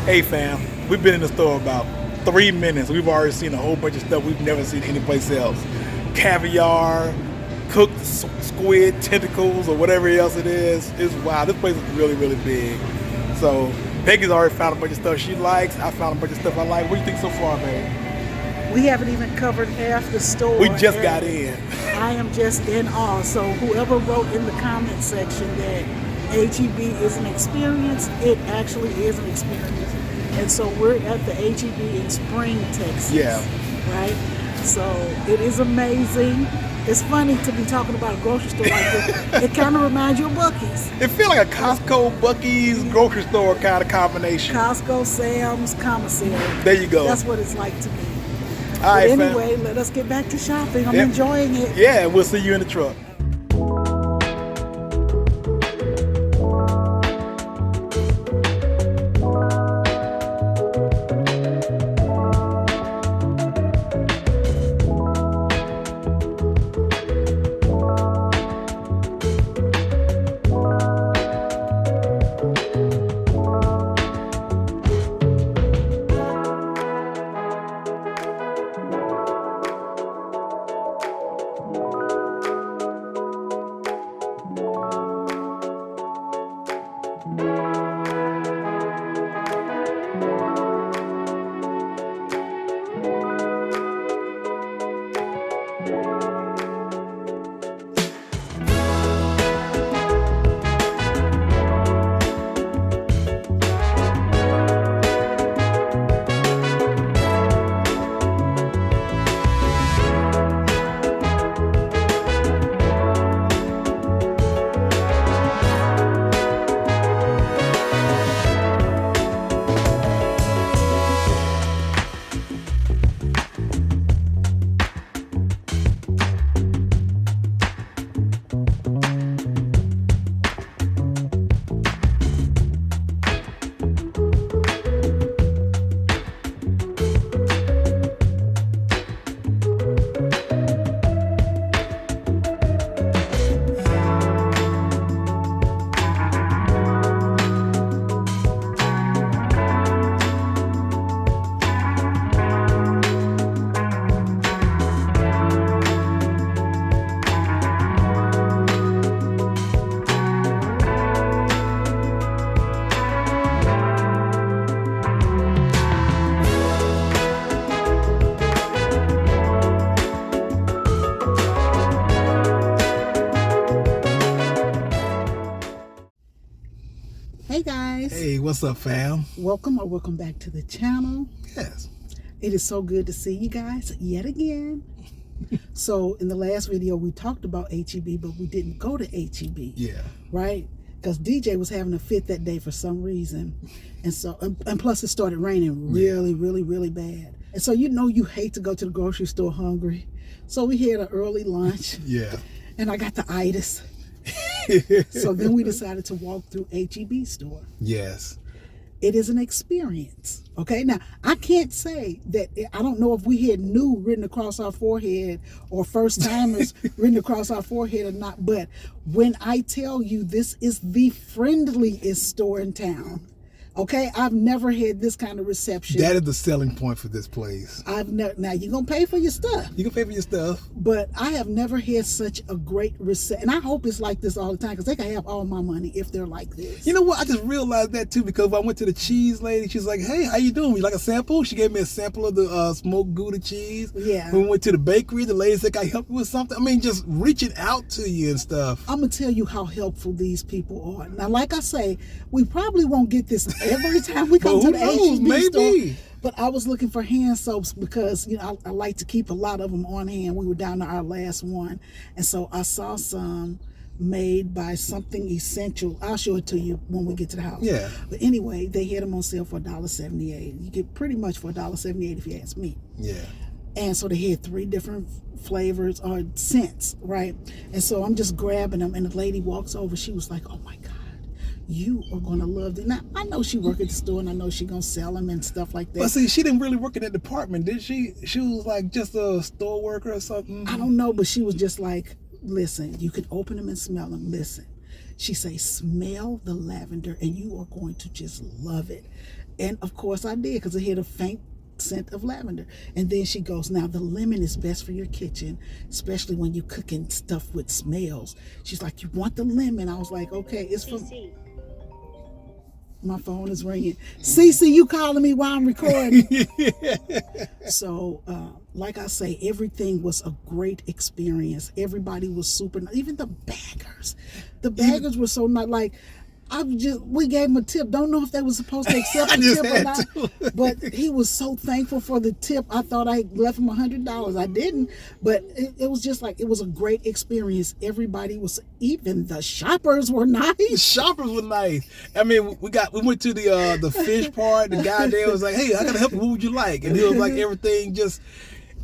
Hey fam, we've been in the store about 3 minutes. We've already seen a whole bunch of stuff we've never seen anyplace else. Caviar, cooked squid, tentacles, or whatever else it is. It's wow, this place is really, really big. So Peggy's already found a bunch of stuff she likes. I found a bunch of stuff I like. What do you think so far, babe? We haven't even covered half the store. We just got in. I am just in awe. So whoever wrote in the comment section that H.E.B is an experience, it actually is an experience. And so we're at the H.E.B in Spring, Texas. Yeah. Right? So it is amazing. It's funny to be talking about a grocery store like this. It kind of reminds you of Buc-ee's. It feels like a Costco, Buc-ee's, grocery store kind of combination. Costco, Sam's, commissary. There you go. That's what it's like to me. All right, but anyway, let us get back to shopping. I'm enjoying it. Yeah, we'll see you in the truck. Hey guys. Hey, what's up, fam? Welcome back to the channel. Yes. It is so good to see you guys yet again. So in the last video we talked about H.E.B, but we didn't go to H.E.B. Yeah. Right? Because DJ was having a fit that day for some reason. And so, and plus it started raining really bad. And so you hate to go to the grocery store hungry. So we had an early lunch. Yeah. And I got the itis. So then we decided to walk through H.E.B store. Yes. It is an experience. Okay. Now I can't say that, I don't know if we had new written across our forehead or first timers written across our forehead or not. But when I tell you this is the friendliest store in town, Okay, I've never had this kind of reception. That is the selling point for this place. Now you're gonna pay for your stuff. You can pay for your stuff. But I have never had such a great reception. And I hope it's like this all the time, because they can have all my money if they're like this. You know what? I just realized that too, because when I went to the cheese lady, she's like, "Hey, how you doing? You like a sample?" She gave me a sample of the smoked Gouda cheese. Yeah. When we went to the bakery, the lady said, "Can I help you with something?" I mean, just reaching out to you and stuff. I'm gonna tell you how helpful these people are. Now, like I say, we probably won't get this every time we come to the H.E.B store. But I was looking for hand soaps because, you know, I like to keep a lot of them on hand. We were down to our last one. And so I saw some made by Something Essential. I'll show it to you when we get to the house. Yeah. But anyway, they had them on sale for $1.78. You get pretty much for $1.78 if you ask me. Yeah. And so they had 3 different flavors or scents, right? And so I'm just grabbing them, and the lady walks over. She was like, "Oh my God, you are gonna love them." Now I know she work at the store, and I know she gonna sell them and stuff like that. But see, she didn't really work in that department, did she? She was like just a store worker or something. I don't know, but she was just like, "Listen, you can open them and smell them. Listen," she say, "smell the lavender, and you are going to just love it." And of course I did, because it had a faint scent of lavender. And then she goes, "Now the lemon is best for your kitchen, especially when you're cooking stuff with smells." She's like, "You want the lemon?" I was like, "Okay, it's from..." My phone is ringing. Cece, you calling me while I'm recording? So, like I say, everything was a great experience. Everybody was super nice. Even the baggers. The baggers were so nice. Like, we gave him a tip. Don't know if they were supposed to accept the tip or not. But he was so thankful for the tip. I thought I left him $100. I didn't. But it was just like, it was a great experience. Everybody was, even the shoppers were nice. The shoppers were nice. I mean, we went to the fish part. The guy there was like, "Hey, I gotta help you. What would you like?" And he was like,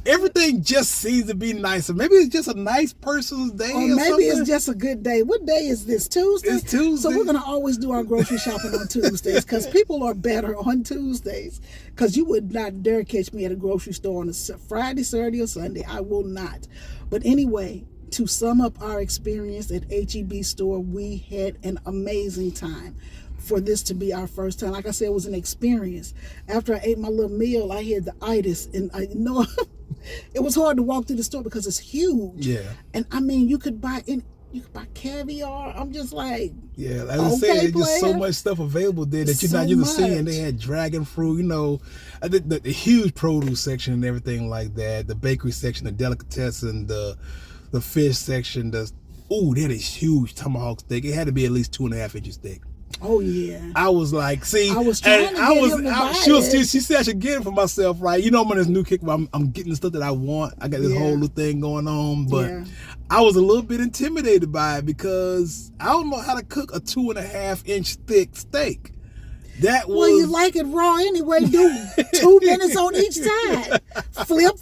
everything just seems to be nice. Maybe it's just a nice person's day, or maybe something. It's just a good day. What day is this? Tuesday? It's Tuesday. So we're going to always do our grocery shopping on Tuesdays, because people are better on Tuesdays. Because you would not dare catch me at a grocery store on a Friday, Saturday, or Sunday. I will not. But anyway, to sum up our experience at H.E.B store, we had an amazing time. For this to be our first time, like I said, it was an experience. After I ate my little meal, I had the itis, and I know it was hard to walk through the store because it's huge. Yeah. And I mean, you could buy caviar. I'm just like, yeah, as I said, there's just so much stuff available there that you're not used to seeing. They had dragon fruit, you know, I think the huge produce section and everything like that, the bakery section, the delicatessen, the fish section, they had a huge tomahawk steak. It had to be at least 2.5 inches thick. Oh yeah. I was like, see, I was trying to get him to buy it. She said I should get it for myself, right? You know, I'm on this new kick where I'm getting the stuff that I want. I got this whole little thing going on, but I was a little bit intimidated by it because I don't know how to cook a 2.5-inch thick steak. Well, you like it raw anyway. Do 2 minutes on each side. Flip.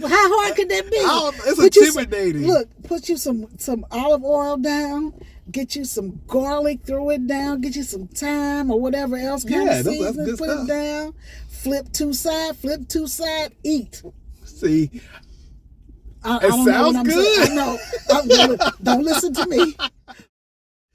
How hard could that be? It's intimidating. Put you some olive oil down. Get you some garlic, throw it down. Get you some thyme or whatever else kind of seasoning. Put it down. Flip two side. Eat. See, it sounds good. I know. Don't listen to me.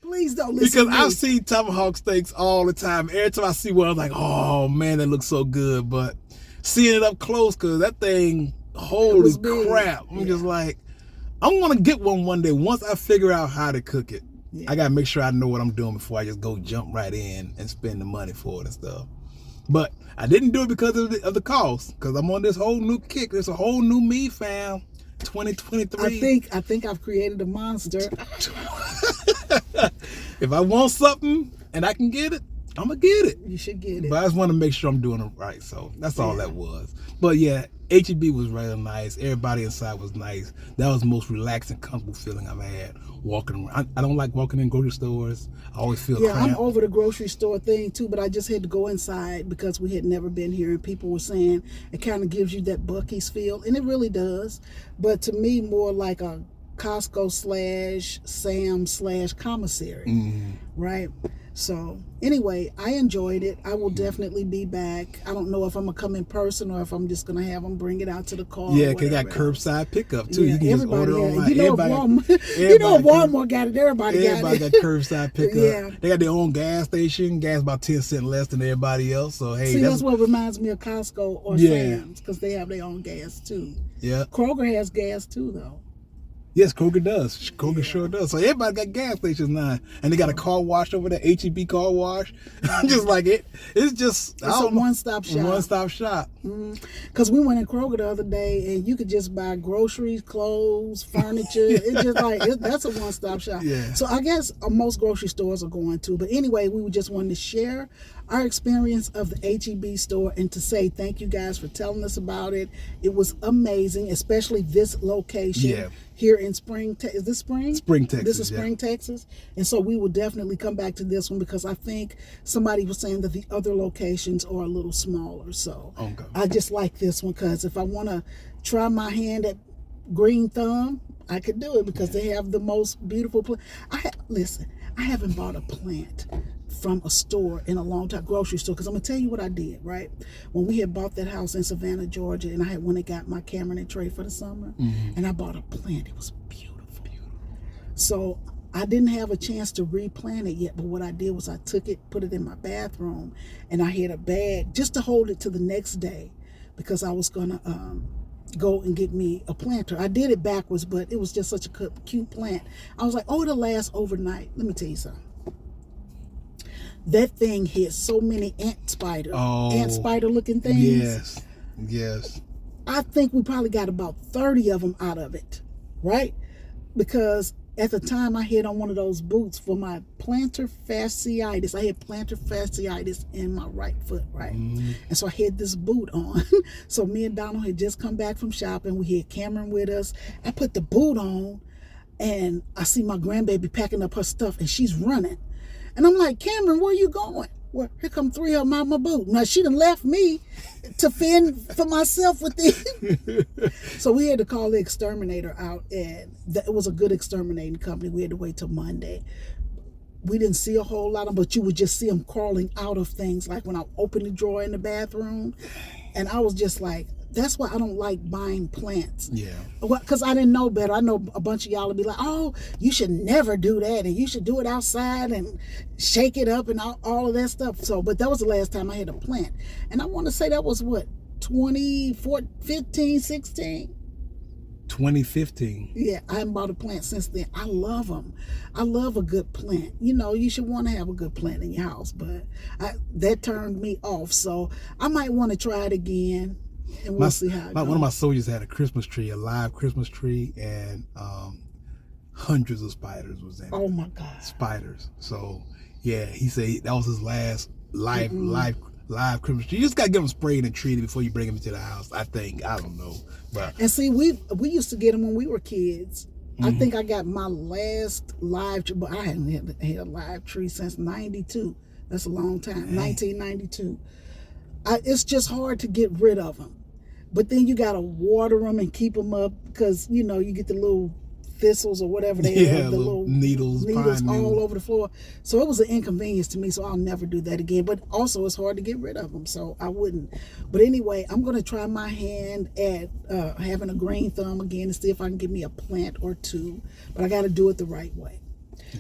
Please don't listen to me. Because I've seen tomahawk steaks all the time. Every time I see one, I'm like, "Oh man, that looks so good." But seeing it up close, because that thing, holy crap! I'm just like, I'm gonna get one day. Once I figure out how to cook it, I gotta make sure I know what I'm doing before I just go jump right in and spend the money for it and stuff. But I didn't do it because of the cost. Because I'm on this whole new kick. There's a whole new me, fam. 2023. I think I've created a monster. If I want something and I can get it, I'm gonna get it. You should get it. But I just want to make sure I'm doing it right. So that's all that was. But yeah, H.E.B was really nice. Everybody inside was nice. That was the most relaxing, comfortable feeling I've had walking around. I don't like walking in grocery stores. I always feel cramped. I'm over the grocery store thing too, but I just had to go inside because we had never been here, and people were saying it kind of gives you that Buc-ee's feel, and it really does. But to me, more like a Costco / Sam's / commissary, right? So anyway, I enjoyed it. I will definitely be back. I don't know if I'm gonna come in person or if I'm just gonna have them bring it out to the car. Yeah, because got curbside pickup too. Yeah, you can just order online. You know, if Walmart got it, everybody got it. Got curbside pickup. Yeah. They got their own gas station. Gas about 10 cents less than everybody else. So hey, see, that's what reminds me of Costco or Sam's, because they have their own gas too. Yeah. Kroger has gas too, though. Yes, Kroger does. Kroger sure does. So everybody got gas stations now, and they got a car wash over there, H.E.B car wash. Just like it. It's a one-stop shop. One-stop shop. Because we went in Kroger the other day, and you could just buy groceries, clothes, furniture. It's just like that's a one-stop shop. Yeah. So I guess most grocery stores are going to. But anyway, we just wanted to share our experience of the H.E.B store and to say thank you guys for telling us about it. It was amazing, especially this location. Yeah. Here in Spring, is this Spring? Spring, Texas. This is Spring, Texas. And so we will definitely come back to this one because I think somebody was saying that the other locations are a little smaller. So okay. I just like this one because if I want to try my hand at Green Thumb, I could do it because they have the most beautiful plant. Listen, I haven't bought a plant from a store in a long time, grocery store, because I'm gonna tell you what I did, right? When we had bought that house in Savannah, Georgia, and I had went and got my Cameron and Trey for the summer, and I bought a plant. It was beautiful. So I didn't have a chance to replant it yet, but what I did was I took it, put it in my bathroom, and I had a bag just to hold it to the next day because I was gonna go and get me a planter. I did it backwards, but it was just such a cute plant. I was like, oh, it'll last overnight. Let me tell you something. That thing hit so many ant spider looking things. Yes. I think we probably got about 30 of them out of it, right? Because at the time I had on one of those boots for my plantar fasciitis. I had plantar fasciitis in my right foot, right? And so I had this boot on. So me and Donald had just come back from shopping. We had Cameron with us. I put the boot on and I see my grandbaby packing up her stuff and she's running. And I'm like, Cameron, where you going? Well, here come 3 of them out my boot. Now, she done left me to fend for myself with these. So we had to call the exterminator out, and it was a good exterminating company. We had to wait till Monday. We didn't see a whole lot of them, but you would just see them crawling out of things, like when I opened the drawer in the bathroom. And I was just like, that's why I don't like buying plants. Yeah. Because I didn't know better. I know a bunch of y'all would be like, oh, you should never do that. And you should do it outside and shake it up and all of that stuff. So, but that was the last time I had a plant. And I want to say that was what, 2015, 16? 2015. Yeah, I haven't bought a plant since then. I love them. I love a good plant. You know, you should want to have a good plant in your house. But that turned me off. So I might want to try it again. And we'll see how it goes. One of my soldiers had a Christmas tree, a live Christmas tree, and hundreds of spiders was in it. Oh my God. Spiders. So yeah, he said that was his last live Christmas tree. You just gotta get them sprayed and treated before you bring them into the house. I think. I don't know. But and see, we used to get them when we were kids. I think I got my last live tree, but I hadn't had a live tree since '92. That's a long time. 1992. It's just hard to get rid of them. But then you got to water them and keep them up because, you know, you get the little thistles or whatever they have, the little needles all over the floor. So it was an inconvenience to me, so I'll never do that again. But also it's hard to get rid of them, so I wouldn't. But anyway, I'm going to try my hand at having a green thumb again to see if I can get me a plant or two. But I got to do it the right way.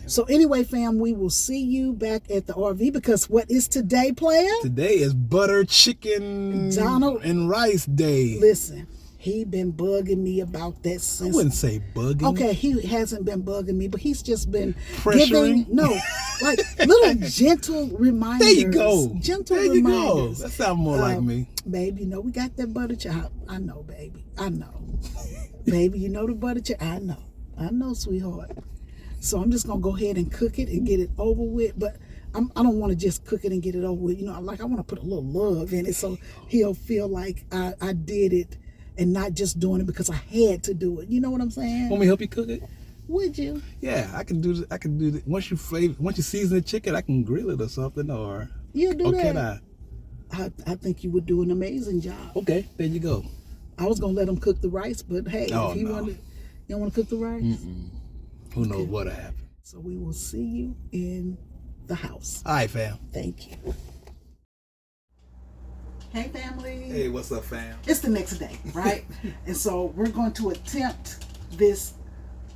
So anyway, fam, we will see you back at the RV because what is today, player? Today is butter chicken Donald and rice day. Listen, he been bugging me about that since. I wouldn't say bugging. Okay, he hasn't been bugging me, but he's just been pressuring. Like little gentle reminders. There you go. Gentle there reminders. Go. That sounds more like me. Babe, you know we got that butter chicken. I know, baby. I know. Baby, you know the butter chicken. I know. I know, sweetheart. So I'm just going to go ahead and cook it and get it over with. But I don't want to just cook it and get it over with. You know, like I want to put a little love in it so he'll feel like I did it and not just doing it because I had to do it. You know what I'm saying? Want me to help you cook it? Would you? Yeah, I can do that. Once you season the chicken, I can grill it or something. Or you'll do that. Can I? I think you would do an amazing job. Okay, there you go. I was going to let him cook the rice, but hey, if he wanted, you don't want to cook the rice? Who knows what'll happen. So we will see you in the house. All right, fam. Thank you. Hey, family. Hey, what's up, fam? It's the next day, right? And so we're going to attempt this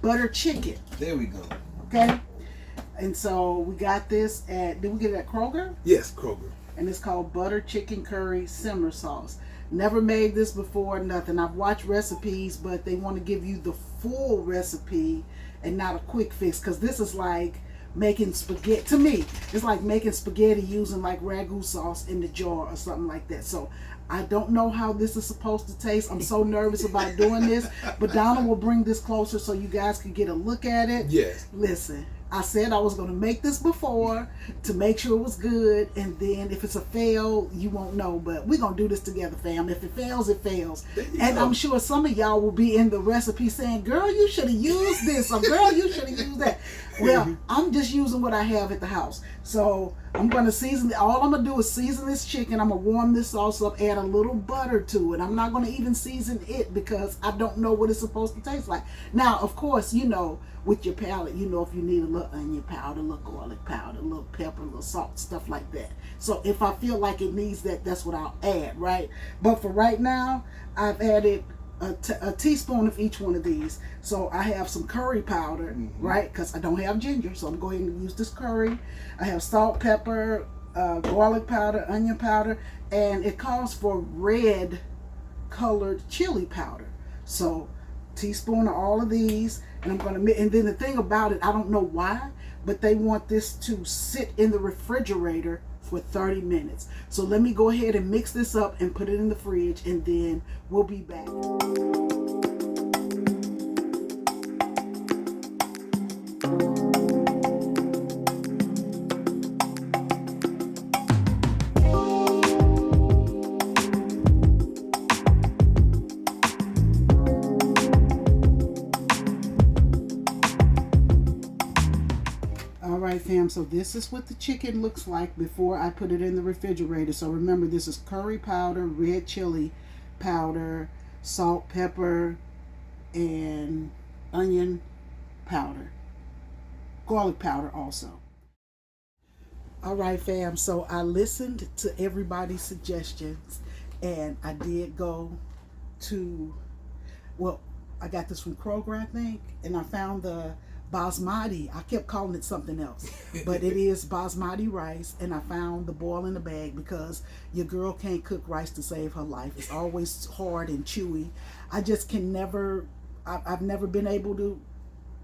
butter chicken. There we go. Okay? And so we got this did we get it at Kroger? Yes, Kroger. And it's called butter chicken curry simmer sauce. Never made this before, nothing. I've watched recipes, but they want to give you the full recipe and not a quick fix, because this is like making spaghetti. To me, it's like making spaghetti using like ragu sauce in the jar or something like that. So I don't know how this is supposed to taste. I'm so nervous about doing this, but Donna will bring this closer so you guys can get a look at it. Yes. Listen, I said I was going to make this before to make sure it was good, and then if it's a fail, you won't know. But we're going to do this together, fam. If it fails, it fails. And I'm sure some of y'all will be in the recipe saying, girl, you should have used this, or girl, you should have used that. Well, I'm just using what I have at the house. So I'm going to season it. All I'm going to do is season this chicken. I'm going to warm this sauce up, add a little butter to it. I'm not going to even season it because I don't know what it's supposed to taste like. Now, of course, you know, with your palate, you know if you need a little onion powder, a little garlic powder, a little pepper, a little salt, stuff like that. So if I feel like it needs that, that's what I'll add, right? But for right now, I've added a teaspoon of each one of these. So I have some curry powder, right? Because I don't have ginger, so I'm going to use this curry. I have salt, pepper, garlic powder, onion powder, and it calls for red colored chili powder. So teaspoon of all of these, and I'm going to, and then the thing about it, I don't know why, but they want this to sit in the refrigerator for 30 minutes. So let me go ahead and mix this up and put it in the fridge, and then we'll be back. Alright, fam, so this is what the chicken looks like before I put it in the refrigerator. So remember, this is curry powder, red chili powder, salt, pepper, and onion powder. Garlic powder also. Alright, fam, so I listened to everybody's suggestions, and I did go to, well, I got this from Kroger, I think, and I found the basmati. I kept calling it something else, but it is basmati rice, and I found the boil in the bag because your girl can't cook rice to save her life. It's always hard and chewy. I just can never, I've never been able to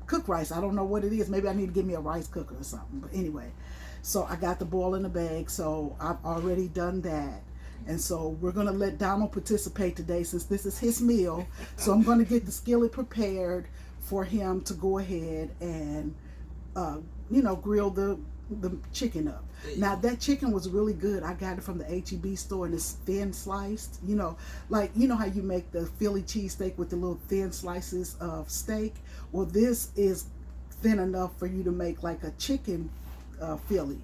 cook rice. I don't know what it is. Maybe I need to get me a rice cooker or something. But anyway, so I got the boil in the bag, so I've already done that. And so we're going to let Donald participate today since this is his meal. So I'm going to get the skillet prepared for him to go ahead and, grill the chicken up. Now, that chicken was really good. I got it from the H.E.B store, and it's thin sliced. Like, you know how you make the Philly cheesesteak with the little thin slices of steak? Well, this is thin enough for you to make like a chicken Philly,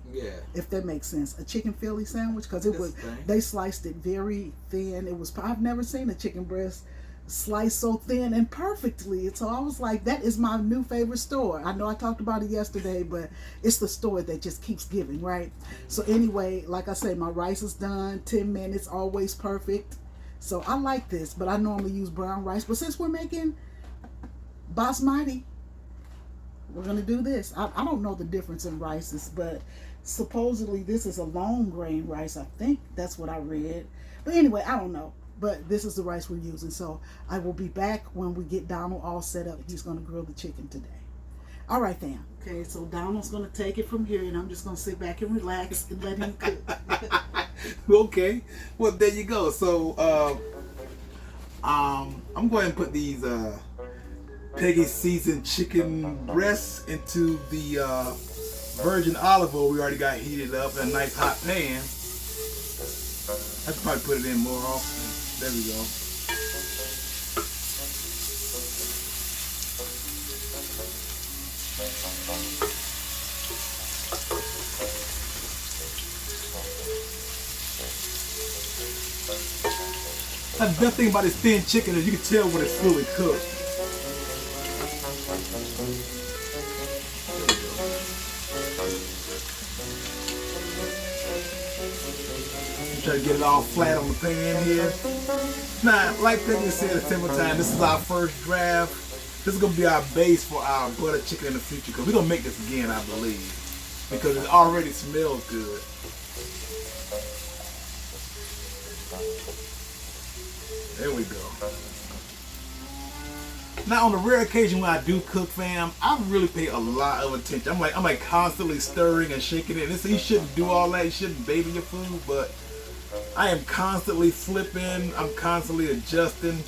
if that makes sense, a chicken Philly sandwich, because they sliced it very thin. I've never seen a chicken breast sliced so thin and perfectly. So I was like, that is my new favorite store. I know I talked about it yesterday, but it's the store that just keeps giving, right? So anyway, like I said, my rice is done, 10 minutes, always perfect. So I like this, but I normally use brown rice. But since we're making basmati, we're going to do this. I don't know the difference in rices, but supposedly this is a long grain rice. I think that's what I read. But anyway, I don't know. But this is the rice we're using. So I will be back when we get Donald all set up. He's going to grill the chicken today. All right, fam. Okay, so Donald's going to take it from here, and I'm just going to sit back and relax and let him cook. Okay. Well, there you go. So I'm going to put these Peggy seasoned chicken breasts into the virgin olive oil we already got heated up in a nice hot pan. I could probably put it in more often. There we go. The best thing about this thin chicken is you can tell when it's fully cooked. to get it all flat on the pan here. Now, like Peggy said several times, this is our first draft. This is going to be our base for our butter chicken in the future, because we're going to make this again, I believe, because it already smells good. There we go. Now, on the rare occasion when I do cook, fam, I really pay a lot of attention. I'm like constantly stirring and shaking it. You shouldn't do all that. You shouldn't baby your food, but I am constantly flipping. I'm constantly adjusting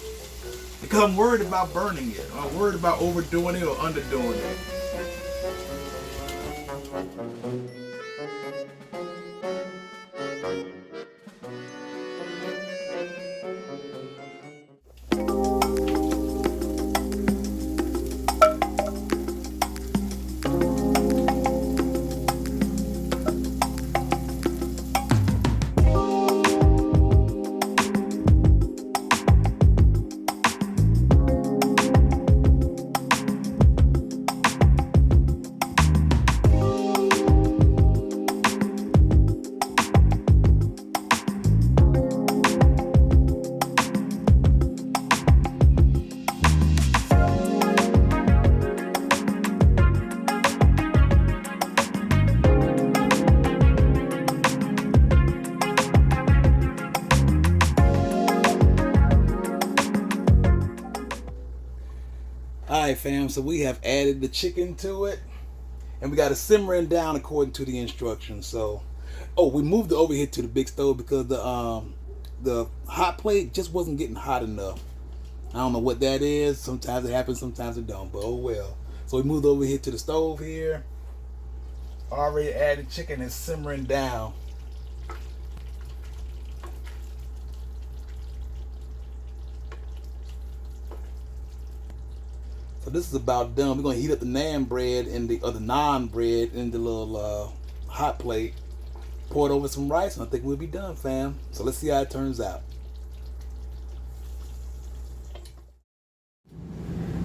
because I'm worried about burning it. I'm worried about overdoing it or underdoing it. Alright, fam, so we have added the chicken to it, and we got it simmering down according to the instructions. So, we moved it over here to the big stove because the hot plate just wasn't getting hot enough. I don't know what that is. Sometimes it happens, sometimes it don't, but oh well. So we moved over here to the stove here. Already added chicken is simmering down. So this is about done. We're gonna heat up the naan bread or the naan bread in the little hot plate. Pour it over some rice, and I think we'll be done, fam. So let's see how it turns out.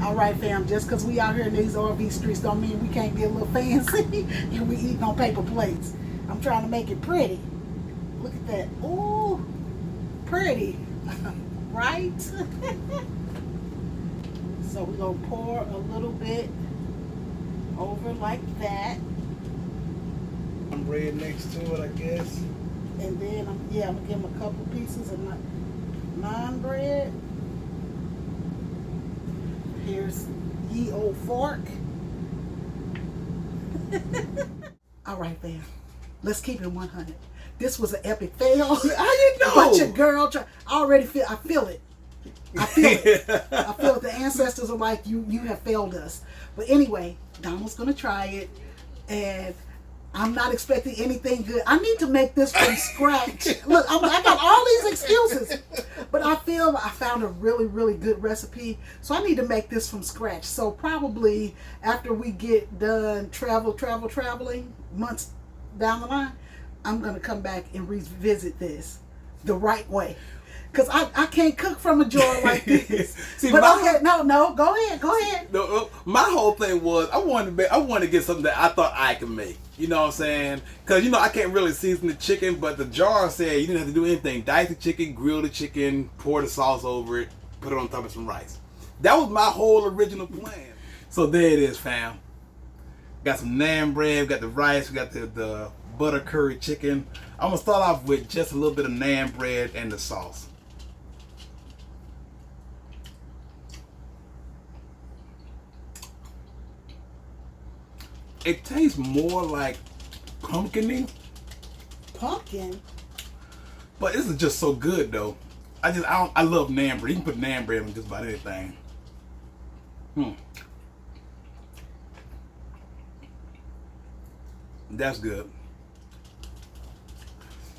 All right, fam, just because we out here in these RV streets don't mean we can't be a little fancy and we eating on paper plates. I'm trying to make it pretty. Look at that. Ooh, pretty. Right? So we're going to pour a little bit over like that. Bread next to it, I guess. And then, I'm going to give them a couple pieces of naan bread. Here's ye old fork. All right, fam. Let's keep it 100. This was an epic fail. How you know? But your girl, I already feel it. I feel it. I feel it. The ancestors are like, you have failed us. But anyway, Donald's going to try it. And I'm not expecting anything good. I need to make this from scratch. Look, I got all these excuses. But I feel I found a really, really good recipe. So I need to make this from scratch. So probably after we get done traveling, months down the line, I'm going to come back and revisit this the right way. Because I can't cook from a jar like this. See, but okay, no, go ahead. No, my whole thing was I wanted to get something that I thought I could make. You know what I'm saying? Because, I can't really season the chicken, but the jar said you didn't have to do anything. Dice the chicken, grill the chicken, pour the sauce over it, put it on top of some rice. That was my whole original plan. So there it is, fam. Got some naan bread, we got the rice, we got the butter curry chicken. I'm going to start off with just a little bit of naan bread and the sauce. It tastes more like pumpkin-y. Pumpkin? But this is just so good, though. I love naan bread. You can put naan bread on just about anything. That's good.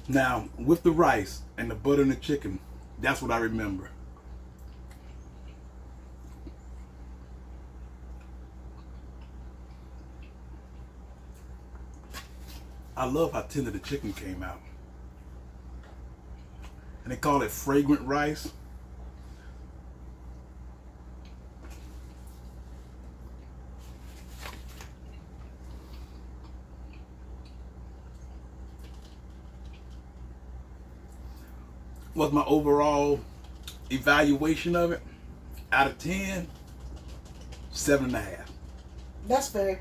Now, with the rice and the butter and the chicken, that's what I remember. I love how tender the chicken came out. And they call it fragrant rice. was my overall evaluation of it, out of 10, 7.5. That's fair.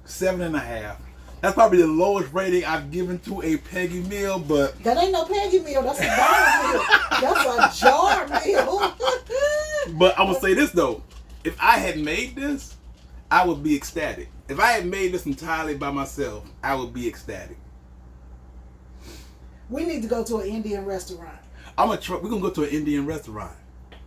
7.5. That's probably the lowest rating I've given to a Peggy meal, but That ain't no Peggy meal. That's a dollar meal. That's a jar meal. but I will say this though, if I had made this, I would be ecstatic. If I had made this entirely by myself, I would be ecstatic. We need to go to an Indian restaurant. We're gonna go to an Indian restaurant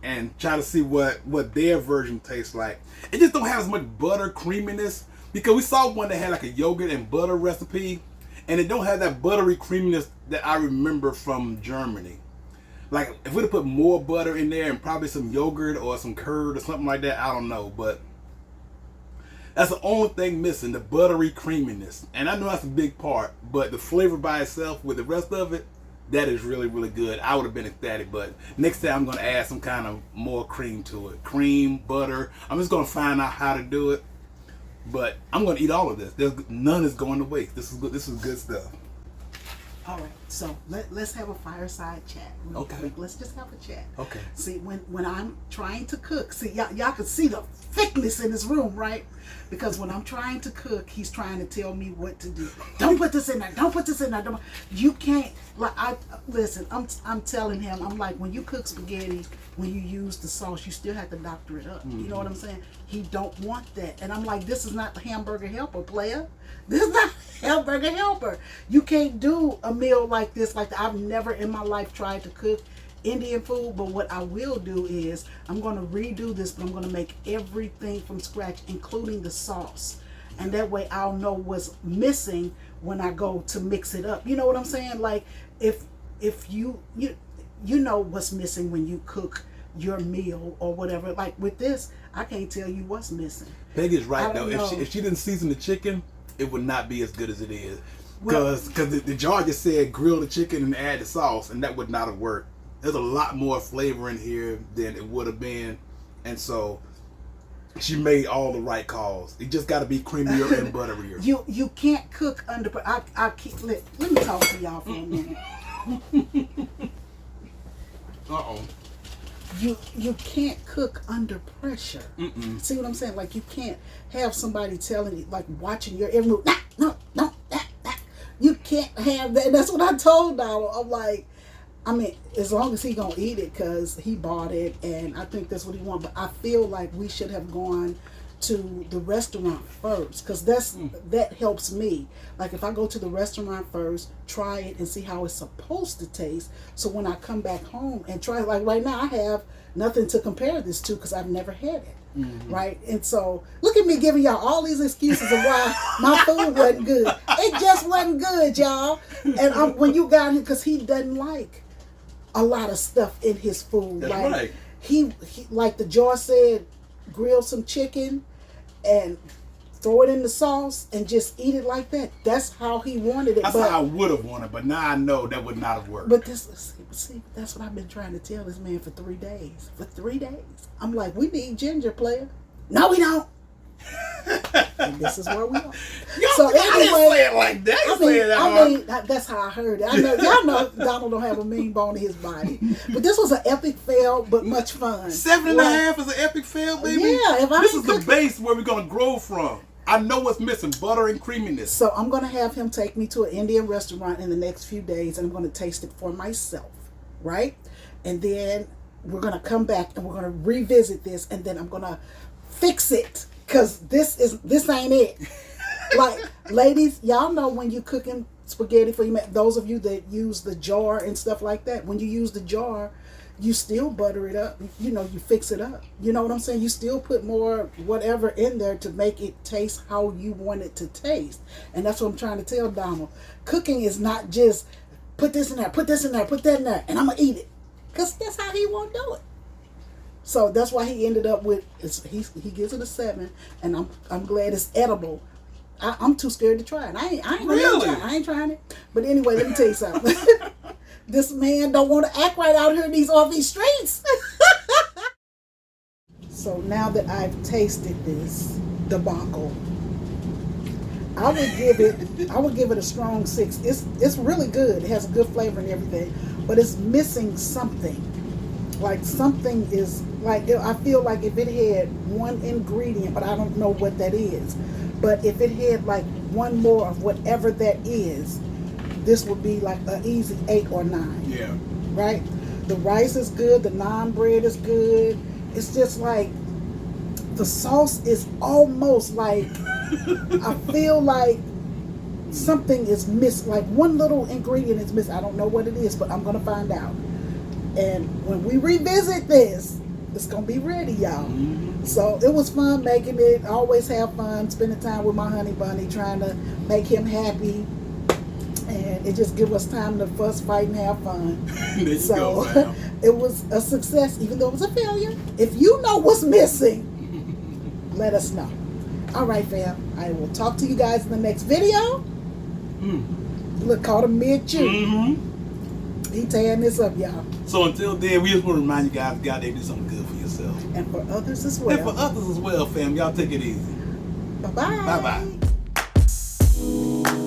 and try to see what their version tastes like. It just don't have as much butter creaminess, because we saw one that had like a yogurt and butter recipe, and it don't have that buttery creaminess that I remember from Germany. Like if we'd have put more butter in there and probably some yogurt or some curd or something like that, I don't know, but that's the only thing missing, the buttery creaminess. And I know that's a big part, but the flavor by itself with the rest of it, that is really, really good. I would have been ecstatic, but next time I'm going to add some kind of more cream to it. Cream, butter. I'm just going to find out how to do it. But I'm going to eat all of this. None is going to waste. This is good. This is good stuff. All right, so let's have a fireside chat. Okay. Quick. Let's just have a chat. Okay. See, when I'm trying to cook, see, y'all can see the thickness in this room, right? Because when I'm trying to cook, he's trying to tell me what to do. Don't put this in there. Don't put this in there. Don't. You can't. Like listen. I'm telling him. I'm like, when you cook spaghetti, when you use the sauce, you still have to doctor it up. Mm-hmm. You know what I'm saying? He don't want that, and I'm like, this is not the hamburger helper, player. This is not hamburger helper. You can't do a meal like this. Like I've never in my life tried to cook Indian food, but what I will do is I'm going to redo this, but I'm going to make everything from scratch, including the sauce, and that way I'll know what's missing when I go to mix it up. You know what I'm saying? Like if you know what's missing when you cook your meal or whatever. Like with this, I can't tell you what's missing. Peggy's right though. know. If she didn't season the chicken, it would not be as good as it is. Well- Because the jar just said grill the chicken and add the sauce, and that would not have worked. There's a lot more flavor in here than it would have been, and so she made all the right calls. It just got to be creamier and butterier. You can't cook under. I keep let me talk to y'all for a minute. Uh-oh. You can't cook under pressure. Mm-mm. See what I'm saying? Like you can't have somebody telling you, like watching your every move. No. You can't have that. That's what I told Donald. I'm like, I mean, as long as he gonna eat it, cause he bought it, and I think that's what he wants. But I feel like we should have gone to the restaurant first, cause that helps me. Like if I go to the restaurant first, try it and see how it's supposed to taste. So when I come back home and try it, like right now, I have nothing to compare this to, cause I've never had it. Mm-hmm. Right, and so look at me giving y'all all these excuses of why my food wasn't good. It just wasn't good, y'all. And when you got him, because he doesn't like a lot of stuff in his food. That's like right. he like the jar said, grill some chicken and throw it in the sauce and just eat it like that. That's how he wanted it. That's how I would have wanted, but now I know that would not have worked. But see, that's what I've been trying to tell this man for 3 days. For 3 days. I'm like, we need ginger, player. No, we don't. And this is where we are. So anyway, I didn't say it like that. I mean, that's how I heard it. I know y'all know Donald don't have a mean bone in his body, but this was an epic fail, but much fun. 7.5 is an epic fail, baby. Yeah, this is the base where we're gonna grow from. I know what's missing: butter and creaminess. So I'm gonna have him take me to an Indian restaurant in the next few days, and I'm gonna taste it for myself, right? And then we're gonna come back and we're gonna revisit this, and then I'm gonna fix it. Cause this ain't it. Like, ladies, y'all know when you cooking spaghetti for you, those of you that use the jar and stuff like that, when you use the jar, you still butter it up. You know, you fix it up. You know what I'm saying? You still put more whatever in there to make it taste how you want it to taste. And that's what I'm trying to tell Donald. Cooking is not just put this in there, put this in there, put that in there, and I'm gonna eat it. Cause that's how he won't do it. So that's why he ended up with, he gives it a 7, and I'm glad it's edible. I'm too scared to try it. I ain't really? Try it. I ain't trying it. But anyway, let me tell you something. This man don't want to act right out here in these streets. So now that I've tasted this debacle, I would give it a strong 6. It's really good. It has a good flavor and everything. but it's missing something. Like something is like, I feel like if it had one ingredient, but I don't know what that is, but if it had like one more of whatever that is, this would be like an easy 8 or 9. Yeah. Right? The rice is good, the naan bread is good. It's just like the sauce is almost like I feel like something is missing, like one little ingredient is missing. I don't know what it is, but I'm gonna find out. And when we revisit this, it's gonna be ready, y'all. So it was fun making it. I always have fun spending time with my honey bunny, trying to make him happy. And it just gives us time to fuss, fight, and have fun. There you So go, fam. it was a success, even though it was a failure. If you know what's missing, let us know. All right, fam. I will talk to you guys in the next video. Look, called him mid-chew. He tearing this up, y'all. So until then, we just want to remind you guys, God, they do something good for yourself. And for others as well. And for others as well, fam. Y'all take it easy. Bye-bye. Bye-bye.